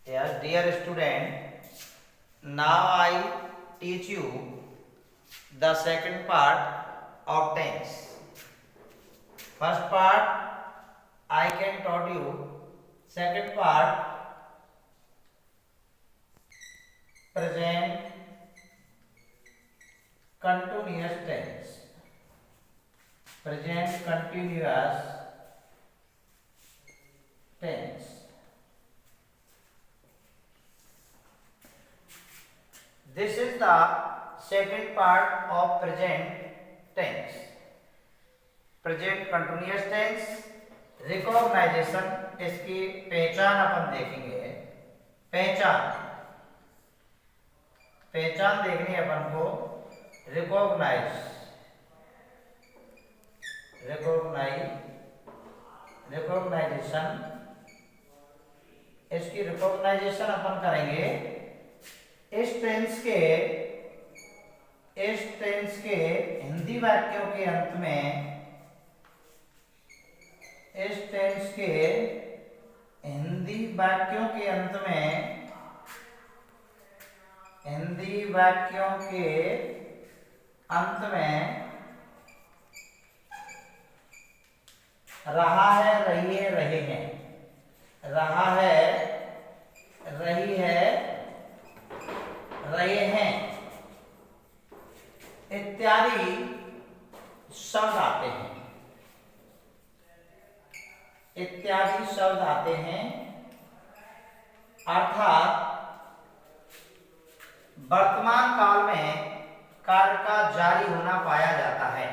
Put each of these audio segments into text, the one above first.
Yes, dear student, now I teach you the second part of tense. First part I can taught you. Second part present continuous tense. Present continuous tense. This is the second part of present tense. Present continuous tense recognisation, इसकी पहचान अपन देखेंगे। पहचान देखनी है अपन को। Recognition, इसकी recognition अपन करेंगे इस टेंस के हिंदी वाक्यों के अंत में। इस टेंस के हिंदी वाक्यों के अंत में रहा है, रही है, रहे हैं, रहा है, रही है, रहे हैं इत्यादि शब्द आते हैं। अर्थात वर्तमान काल में कार्य का जारी होना पाया जाता है।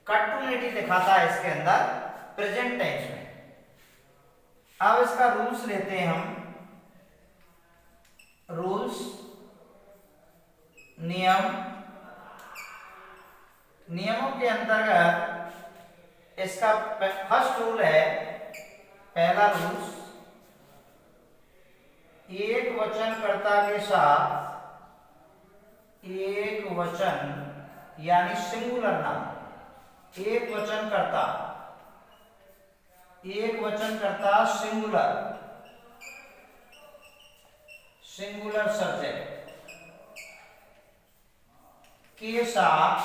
कंटिन्यूटी दिखाता है इसके अंदर प्रेजेंट टेंस में। अब इसका रूल्स लेते हैं हम। रूल्स, नियमों के अंतर्गत इसका फर्स्ट रूल है, पहला रूल्स, एक वचनकर्ता के साथ एक वचन यानी सिंगुलर नाम, एक वचनकर्ता सिंगुलर सब्जेक्ट के साथ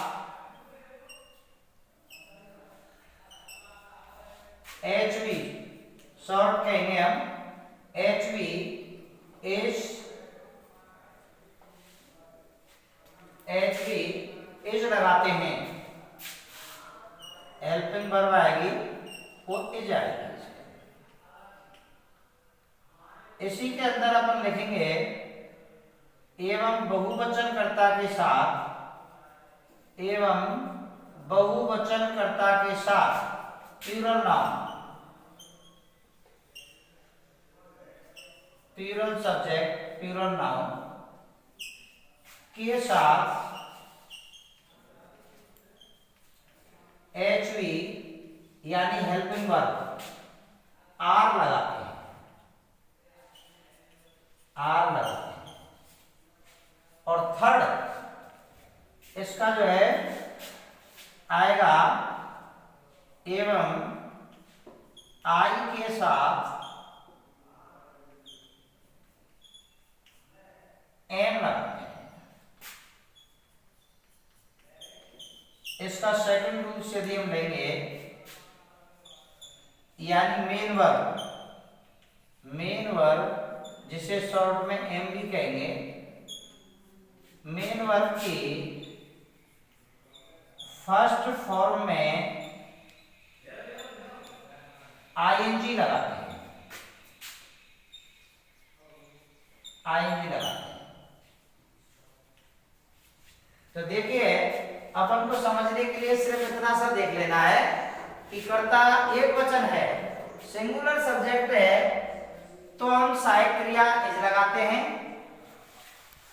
HV, शॉर्ट कहेंगे हम, HV इज लगाते हैं। हेल्पिंग वर्ब आएगी, वो इज आएगी। इसी के अंदर अपन लिखेंगे एवं बहुवचनकर्ता के साथ plural noun, plural subject, plural noun के साथ HV यानी हेल्पिंग वर्ब आर लगाते हैं। और थर्ड इसका जो है आएगा एवं आई के साथ एम लगाते हैं। इसका सेकंड रूल से यदि हम लेंगे यानी मेन वर्ब जिसे शॉर्ट में एम भी कहेंगे, मेन वर्ब की फर्स्ट फॉर्म में आईएनजी लगाते हैं। तो देखिए अपन को समझने के लिए सिर्फ इतना सा देख लेना है कि कर्ता एक वचन है, सिंगुलर सब्जेक्ट है, तो हम सहायक क्रिया इज लगाते हैं।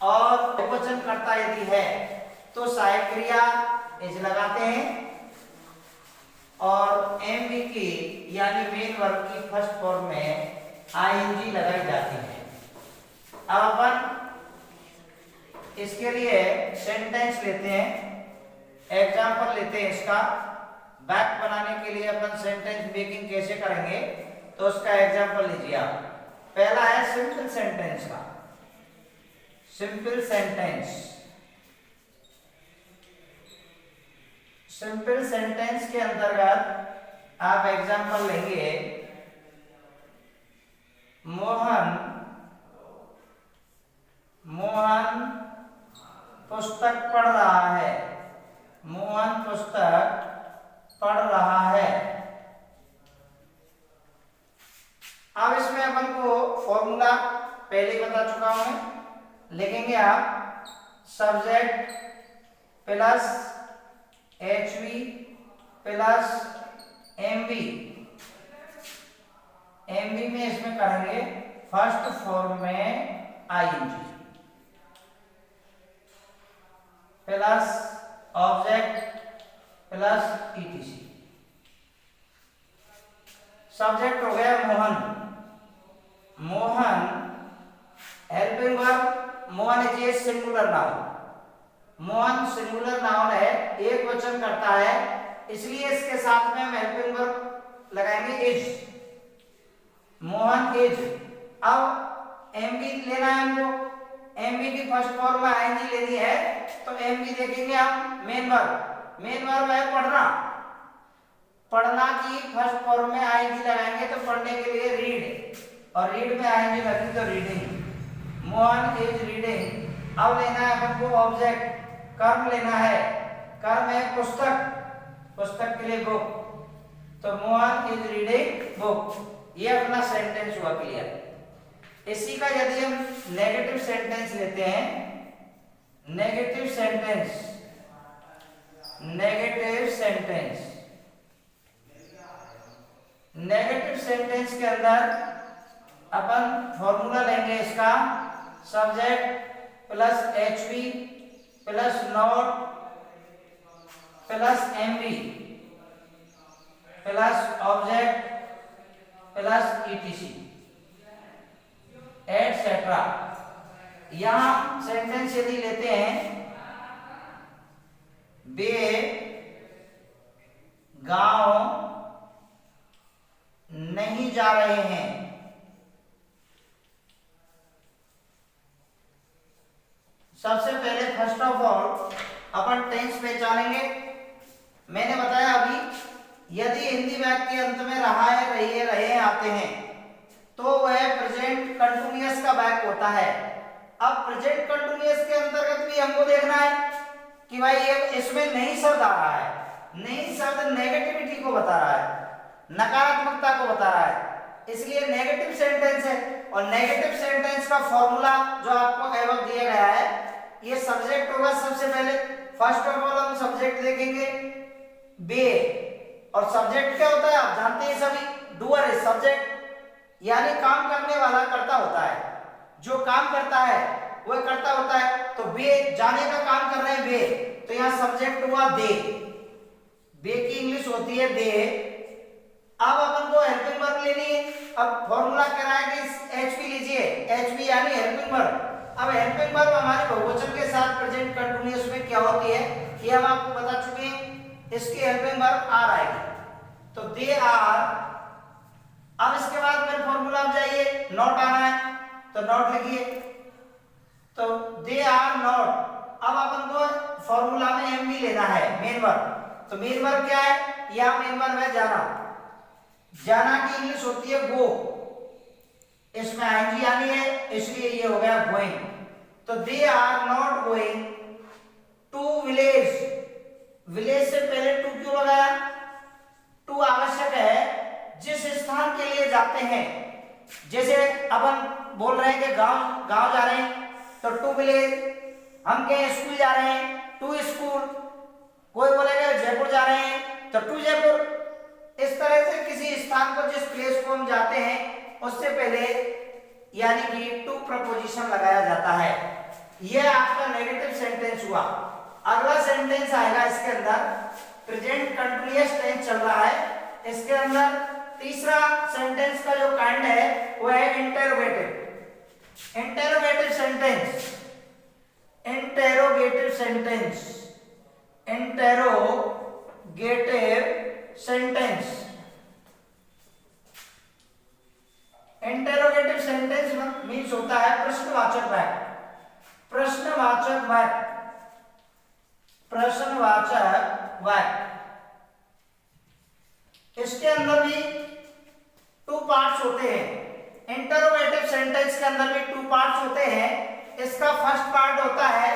और बहुवचन कर्ता यदि है तो सहायक क्रिया इज लगाते हैं। और एमवी की यानी मेन वर्ब की फर्स्ट फॉर्म में आईएनजी लगाई जाती है। अब अपन इसके लिए सेंटेंस लेते हैं, एग्जाम्पल लेते हैं इसका। वाक्य बनाने के लिए अपन सेंटेंस मेकिंग कैसे करेंगे तो उसका एग्जाम्पल लीजिए आप। पहला है सिंपल सेंटेंस का, सिंपल सेंटेंस। सिंपल सेंटेंस के अंतर्गत आप एग्जांपल लेंगे, मोहन पुस्तक पढ़ रहा है, मोहन पुस्तक पढ़ रहा है। अब इसमें अपन को फॉर्मूला पहले ही बता चुका हूं मैं, लिखेंगे आप subject plus HV plus MV, MV में इसमें करेंगे फर्स्ट फॉर्म में ING plus object plus ETC। Subject हो गया Mohan, Mohan helping verb, Mohan is a singular noun, Mohan singular noun है, एक वचन करता है, इसलिए इसके साथ में हम हेल्पिंग वर्ब लगाएंगे इज, मोहन इज। अब एमबी लेना है हमको, एमबी की फर्स्ट फॉर्म में आईएनजी लेनी है, तो एमबी देखेंगे हम मेन वर्ब, मेन वर्ब है पढ़ना, पढ़ना की फर्स्ट फॉर्म में आईएनजी लगाएंगे तो पढ़ने के लिए रीड, और रीड में आईएनजी लगेगी तो रीडिंग, मोहन इज रीडिंग। अब लेना है अपन को ऑब्जेक्ट, कर्म लेना है, कर्म है पुस्तक, पुस्तक के लिए बुक, तो मोहन इज रीडिंग बुक। ये अपना सेंटेंस हुआ क्लियर। इसी का यदि हम नेगेटिव सेंटेंस लेते हैं, negative sentence, negative sentence, negative sentence के अंदर अपन फॉर्मूला लेंगे इसका, subject plus HV plus not plus MV plus object plus ETC etcetera. यहां सेंटेंस यदि लेते हैं, वे गांव नहीं जा रहे हैं, सबसे पहले फर्स्ट ऑफ ऑल अपन टेंस पहचानेंगे। मैंने बताया अभी, यदि हिंदी वाक्य के अंत में रहा है, रही, रहे आते हैं तो वह प्रेजेंट कंटिन्यूअस का वाक्य होता है। अब प्रेजेंट कंटिन्यूअस के अंतर्गत भी हमको देखना है कि भाई ये इसमें नहीं शब्द आ रहा है, नहीं शब्द नेगेटिविटी को बता रहा है, नकारात्मकता को बता रहा है, इसलिए नेगेटिव सेंटेंस है। और नेगेटिव सेंटेंस का फॉर्मूला जो आपको एवं दिया गया है, ये सब्जेक्ट होगा सबसे पहले, फर्स्ट ऑफ ऑल हम सब्जेक्ट देखेंगे बे, और सब्जेक्ट क्या होता है आप जानते हैं सभी, डूअर है सब्जेक्ट, यानी काम करने वाला कर्ता होता है, जो काम करता है वह कर्ता होता है। तो बे जाने का काम कर रहे हैं वे, तो यहाँ सब्जेक्ट हुआ दे, बे की इंग्लिश होती है दे। अब अपन को हेल्पिंग वर्ब लेनी है, अब फॉर्मूला क्या है कि HP लीजिए, HP यानी हेल्पिंग वर्ब। अब हेल्पिंग वर्ब हमारे बहुवचन के साथ प्रेजेंट कंटिन्यूअस में क्या होती है ये हम आपको बता चुके हैं, इसकी हेल्पिंग वर्ब आर आएगी, तो दे आर। अब इसके बाद फिर फॉर्मूला में जाइए, नॉट आना है तो नॉट लिखिए, तो दे आर नॉट। अब अपन को फॉर्मूला में एमवी लेना है, मेन वर्ब, तो मेन वर्ब क्या है, यहां मेन वर्ब है जाना, जाना की इंग्लिश होती है गो, इसमें आईएनजी आनी है, इसलिए ये हो गया गोइंग। तो they are not going to village, village से पहले टू क्यों लगाया, टू आवश्यक है जिस स्थान के लिए जाते हैं। जैसे अपन बोल रहे हैं कि गांव गांव जा रहे हैं तो टू विलेज, हम कहीं स्कूल जा रहे हैं टू स्कूल, कोई बोलेगा जयपुर जा रहे हैं तो टू जयपुर। इस तरह से किसी स्थान को, जिस प्लेस को हम जाते हैं उससे पहले यानी कि टू प्रपोजिशन लगाया जाता है। यह आपका नेगेटिव सेंटेंस हुआ। अगला सेंटेंस आएगा इसके अंदर, प्रेजेंट कंटिन्यूअस टेंस चल रहा है, इसके अंदर तीसरा सेंटेंस का जो काइंड है वो है interrogative, interrogative sentence, interrogative sentence, interrogative sentence. Interrogative sentence means होता है प्रश्नवाचक वाक्य, प्रश्नवाचक वाक्य, प्रश्नवाचक वाक्य। इसके अंदर भी टू पार्ट्स होते हैं। इंटरोगेटिव सेंटेंस के अंदर भी टू पार्ट्स होते हैं। इसका फर्स्ट पार्ट होता है,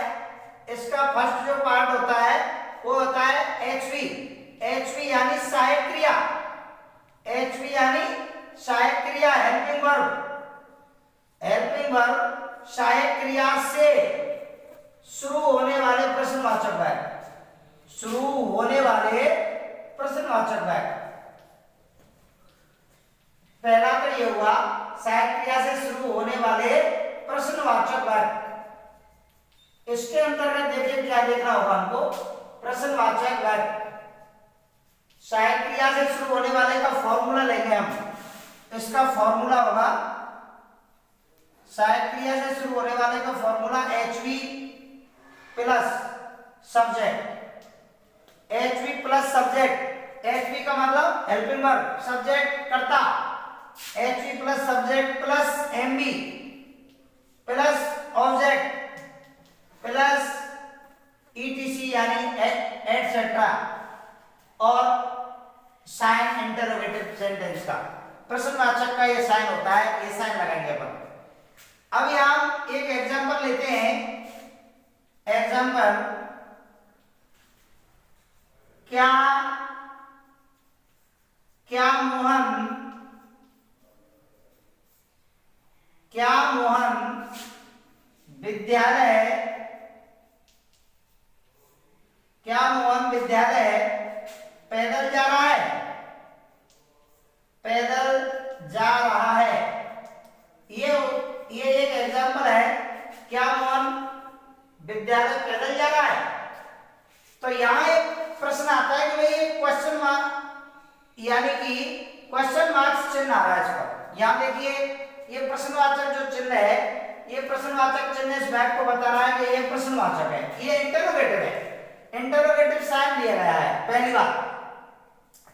इसका फर्स्ट जो पार्ट होता है वो होता है एचवी। एचवी यानी सहायक क्रिया, एचवी यानी सहायक क्रिया, हेल्पिंग वर्ब। हेल्पिंग वर्ब सहायक क्रिया से शुरू होने वाले प्रश्नवाचक वाक्य, शुरू होने वाले प्रश्नवाचक वाक्य। पहला तो ये हुआ सहायक क्रिया से शुरू होने वाले प्रश्नवाचक वाक्य। इसके अंतर्गत देखिए क्या देखना होगा हमको, प्रश्नवाचक वाक्य सहायक क्रिया से शुरू होने वाले का फॉर्मूला लेंगे हम। इसका फॉर्मूला होगा, सहायक क्रिया से शुरू होने वाले का formula HV plus subject, HV plus subject. HV का मतलब हेल्पिंग वर्ब, सब्जेक्ट कर्ता, HV plus subject plus MB plus object plus etc यानी एटसेट्रा और साइन इंटरोगेटिव सेंटेंस का, प्रश्नवाचक का ये साइन होता है, ये साइन लगाएंगे अपन। अब यहां एक एग्जांपल लेते हैं। एग्जांपल, क्या मोहन विद्यालय पैदल जा रहा है? पैदल जा रहा है। ये एक एग्जांपल है, क्या मोहन विद्यालय पैदल जा रहा है? तो यहां एक प्रश्न आता है कि भाई क्वेश्चन मार्क यानी कि क्वेश्चन मार्क्स चिन्ह आ रहा है इस पर। यहां देखिए ये प्रश्नवाचक जो चिन्ह है, ये प्रश्नवाचक चिन्ह इस वाक्य को बता रहा है कि ये प्रश्नवाचक है, ये इंटरोगेटिव है, इंटरोगेटिव साइन दिया गया है, पहली बात।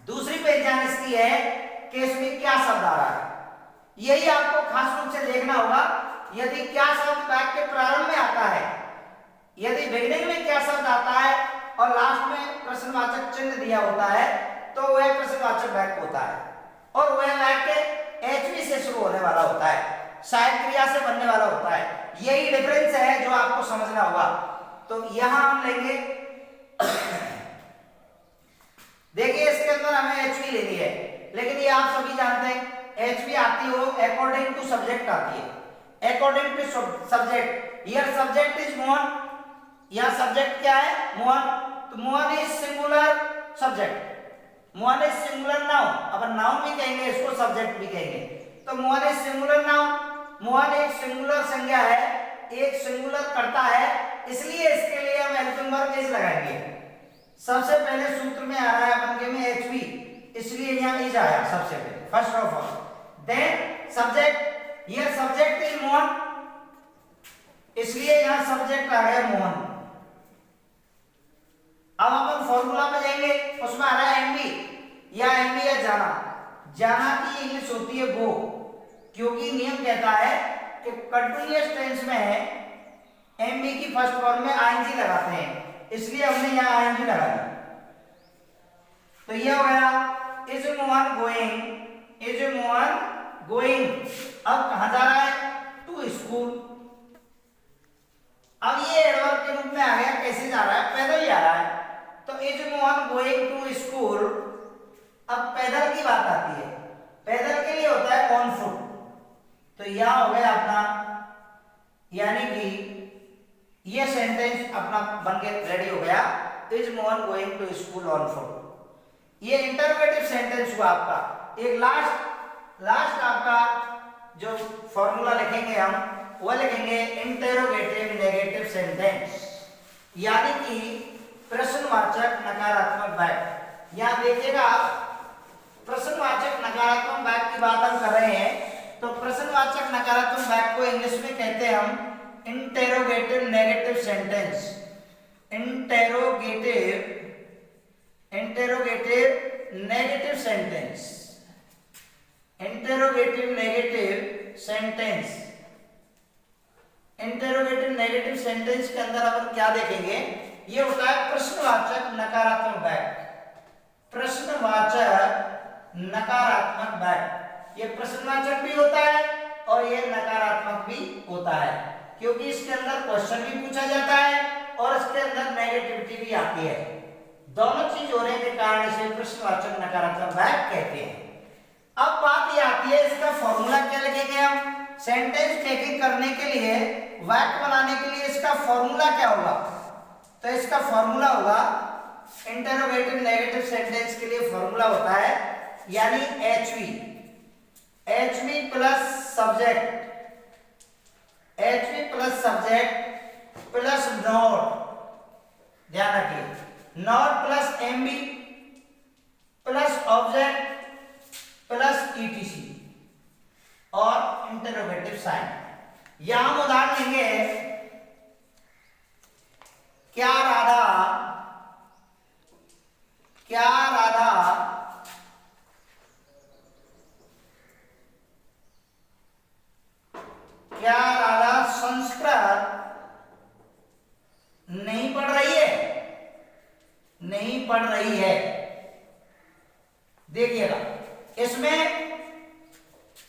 दूसरी पहचान इसकी है कि इसमें क्या शब्द आ रहा है, यही आपको खास रूप से देखना होगा। यदि क्या शब्द वाक्य के प्रारंभ में आता है, यदि बिगिनिंग में क्या शब्द आता है और लास्ट में प्रश्नवाचक चिन्ह दिया होता है तो वह प्रश्नवाचक वाक्य होता है, और वह वाक्य एचवी से शुरू होने वाला होता है, सहायक क्रिया से बनने वाला होता है। यही डिफरेंस है जो आपको समझना होगा। तो यहां हम लेंगे देखिए इसके अंदर हमें एचवी लेनी है, लेकिन ये आप सभी जानते हैं एचवी आती हो अकॉर्डिंग टू सब्जेक्ट आती है, according to subject. Here subject is Mohan, यह सब्जेक्ट क्या है? मोहन। तो Mohan is singular subject, Mohan is singular noun. अपन नाउन भी कहेंगे इसको, सब्जेक्ट भी कहेंगे। तो Mohan is singular noun, Mohan एक सिंगुलर संज्ञा है, एक सिंगुलर कर्ता है, इसलिए इसके लिए हम हेल्पिंग वर्ब इज लगाएंगे। सबसे पहले सूत्र में आ रहा है अपन के में एचवी, इसलिए यहां इज आया सबसे पहले, first of all. Then subject, here subject is Mohan, इसलिए यहां सब्जेक्ट आ गया मोहन। अब अपन फॉर्मूला में जाएंगे, उसमें आ रहा है एमबी, या एमबी है जाना। जाना की इंग्लिश होती है गो, क्योंकि नियम कहता है कि कंटीन्यूअस टेंस में एमबी की फर्स्ट फॉर्म में आईएनजी लगाते हैं, इसलिए हमने यहां आईएनजी लगा दिया। तो यह हो गया is Mohan going, is Mohan going. अब कहां जा रहा है? To school. अब ये एडवर्ब के रूप में आ गया, कैसे जा रहा है? पैदल जा रहा है। तो is Mohan going to school. अब पैदल की बात आती है, पैदल के लिए होता है ऑन फुट। तो यहां हो गया अपना, यानी कि ये सेंटेंस अपना बनके रेडी हो गया, is Mohan going to school on foot. ये इंटरोगेटिव सेंटेंस हुआ आपका। एक लास्ट आपका जो फॉर्मूला लिखेंगे हम, वो लिखेंगे इंटरोगेटिव नेगेटिव सेंटेंस, यानी कि प्रश्नवाचक नकारात्मक वाक्य। यहां देखिएगा प्रश्नवाचक नकारात्मक वाक्य की बात हम कर रहे हैं, तो प्रश्नवाचक नकारात्मक वाक्य को इंग्लिश में कहते हैं हम interrogative negative sentence. Interrogative negative sentence, interrogative negative sentence. Interrogative negative sentence के अंदर अपन क्या देखेंगे, ये होता है प्रश्नवाचक नकारात्मक वाक्य। प्रश्नवाचक नकारात्मक वाक्य, ये प्रश्नवाचक भी होता है और ये नकारात्मक भी होता है, क्योंकि इसके अंदर क्वेश्चन भी पूछा जाता है और इसके अंदर नेगेटिविटी भी आती है। दोनों चीज होने के कारण इसे प्रश्नवाचक नकारात्मक वाक्य कहते हैं। अब बात ये आती है, इसका फॉर्मूला क्या लिखेंगे हम? सेंटेंस टेकिंग करने के लिए, वाक्य बनाने के लिए इसका फॉर्मूला क्या होगा? तो इसका फॉर्मूला होगा, इंटरोगेटिव नेगेटिव सेंटेंस के लिए फॉर्मूला होता है यानी HV plus subject, HV plus subject plus note, ध्यान रखिए, note plus MB plus object plus ETC और इंटरोगेटिव साइन। यहां हम उदाहरण लेंगे, क्या राधा संस्कृत नहीं पढ़ रही है? नहीं पढ़ रही है। देखिएगा, इसमें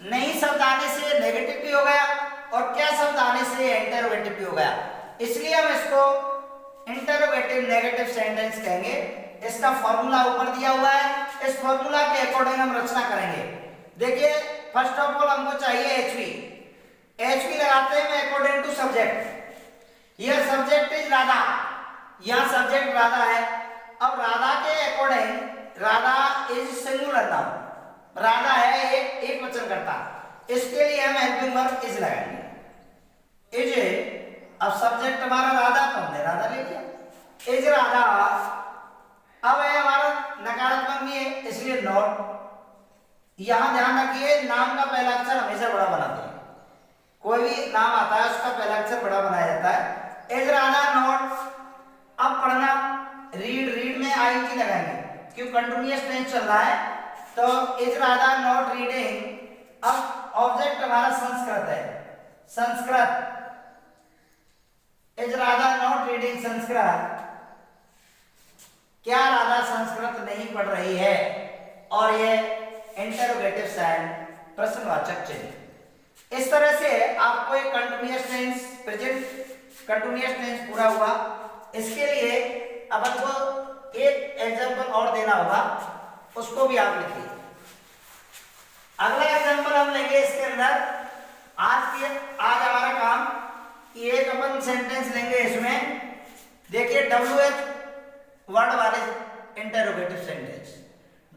नहीं शब्द आने से नेगेटिव भी हो गया और क्या शब्द आने से इंटरोगेटिव भी हो गया, इसलिए हम इसको इंटरोगेटिव नेगेटिव सेंटेंस कहेंगे। इसका फॉर्मूला ऊपर दिया हुआ है, इस फॉर्मूला के अकॉर्डिंग हम रचना करेंगे। देखिए, फर्स्ट ऑफ ऑल हमको चाहिए HV लगाते हैं अकॉर्डिंग टू सब्जेक्ट। यह सब्जेक्ट इज राधा, यह सब्जेक्ट राधा है। अब राधा के according, Radha is singular noun, Radha है एक वचन करता, इसके लिए हम हेल्पिंग वर्ब इज लगाएंगे। इज, अब सब्जेक्ट हमारा राधा, तो हमने राधा ले लिया, इज राधा। अब है हमारा नकारात्मक भी है, इसलिए नॉट। यहां ध्यान रखिए, नाम का पहला अक्षर हमेशा बड़ा बनाते हैं, कोई भी नाम आता है उसका पहला अक्षर बड़ा बनाया जाता है। Is Radha not. अब पढ़ना, रीड में ING लगाएंगे, क्यों कंटिन्यूअस टेंस चल रहा है, तो इज राधा नॉट रीडिंग। अब ऑब्जेक्ट हमारा संस्कृत है, Sanskrit, is Radha not reading Sanskrit. क्या राधा संस्कृत नहीं पढ़ रही है? और ये इंटरोगेटिव साइन, प्रश्नवाचक चिन्ह। इस तरह से आपको एक continuous tense, present continuous tense पूरा हुआ। इसके लिए अब आपको एक एग्जांपल और देना होगा, उसको भी आप लिखिए। अगला एग्जांपल हम लेंगे इसके अंदर। आज हमारा काम, एक अपन सेंटेंस लेंगे इसमें। देखिए, WH वर्ड वाले इंटरोगेटिव सेंटेंस,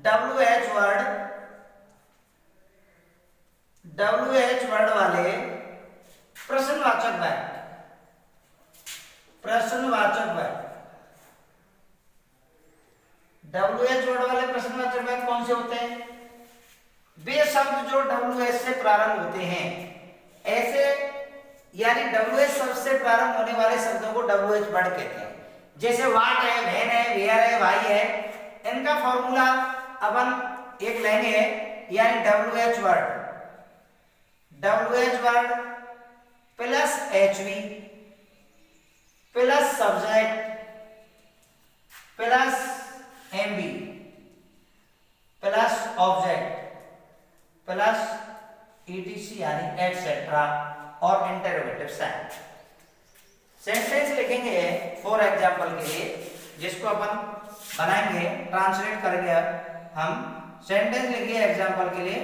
WH वर्ड वाले प्रश्नवाचक वाक्य, प्रश्नवाचक वाक्य। WH वर्ड वाले प्रश्नवाचक वाक्य कौन से होते हैं? वे शब्द जो WH से प्रारंभ होते हैं, ऐसे यानी WH शब्द से प्रारंभ होने वाले शब्दों को WH वर्ड कहते हैं। जैसे वाट है, वैन है, वेयर है, वाई है, इनका फॉर्मूला अपन एक लेंगे, यानी WH word plus HV plus subject plus MB plus object plus ETC यानी एटसेट्रा और इंटरोगेटिव साइन। सेंटेंस लिखेंगे फॉर एग्जांपल के लिए, जिसको अपन बनाएंगे, ट्रांसलेट करेंगे। हम सेंटेंस लिखिए एग्जांपल के लिए,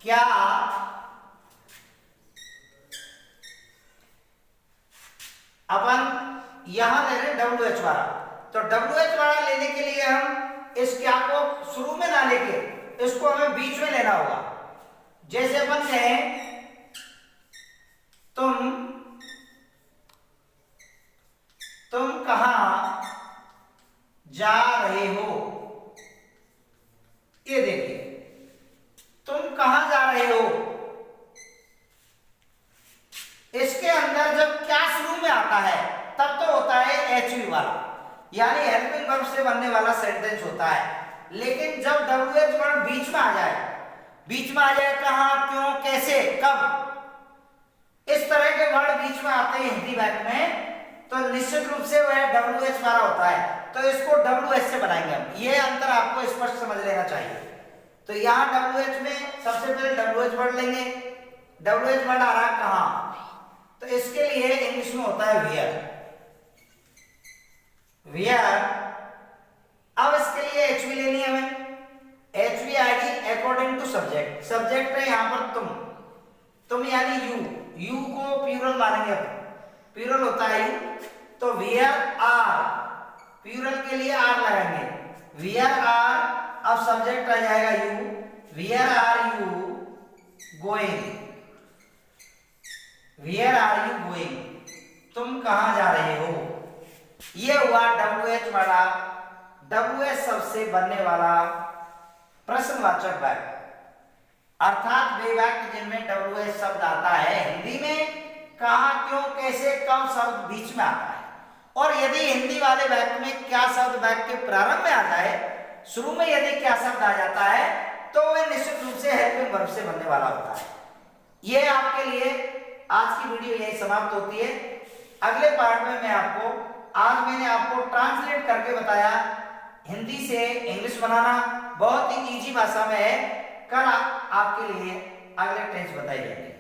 क्या अपन यहां ले रहे WH वाला, तो WH वाला लेने के लिए हम इस क्या को शुरू में ना लेके इसको हमें बीच में लेना होगा। जैसे अपन कहें, तुम कहां जा रहे हो? ये देखिए, तुम कहां जा रहे हो, इसके अंदर जब क्या शुरू में आता है तब तो होता है HV वाला, यानी हेल्पिंग वर्ब से बनने वाला सेंटेंस होता है। लेकिन जब WH वर्ण बीच में आ जाए, कहाँ, क्यों, कैसे, कब, इस तरह के वर्ड बीच में आते हैं हिंदी वाक्य में, तो निश्चित रूप से वह WH वाला होता है, तो इसको WH से बनाएंगे हम। ये अंतर आपको स्पष्ट समझ लेना चाहिए। तो यहाँ WH में सबसे पहले WH वर्ड लेंगे। WH वर्ड आ रहा है कहाँ, तो इसके लिए इंग्लिश में होता है वेयर। अब इसके लिए HV लेनी है हमें। HV आएगी अकॉर्डिंग टू सब्जेक्ट। सब्जेक्ट है यहाँ पर तुम यानी यू को प्लूरल मानेंगे, प्लूरल होता है यू, तो वेयर आर, प्लूरल के लिए आर लगाएंगे, वेयर आर। अब सब्जेक्ट आ जाएगा you, where are you going, where are you going, तुम कहां जा रहे हो। ये हुआ WH वाला, WH सबसे बनने वाला प्रश्नवाचक वाक्य, अर्थात वे वाक्य जिनमें WH शब्द आता है। हिंदी में कहां, क्यों, कैसे, कब शब्द बीच में आता है। और यदि हिंदी वाले वाक्य में क्या शब्द वाक्य के प्रारंभ में आ जाए, शुरू में यदि क्या शब्द आ जाता है, तो वह निश्चित रूप से हेल्पिंग वर्ब से बनने वाला होता है। यह आपके लिए आज की वीडियो यही समाप्त होती है। अगले पार्ट में आज मैंने आपको ट्रांसलेट करके बताया हिंदी से इंग्लिश बनाना, बहुत ही इजी भाषा में है। कल आपके लिए अगले टेंस बताई जाएगी।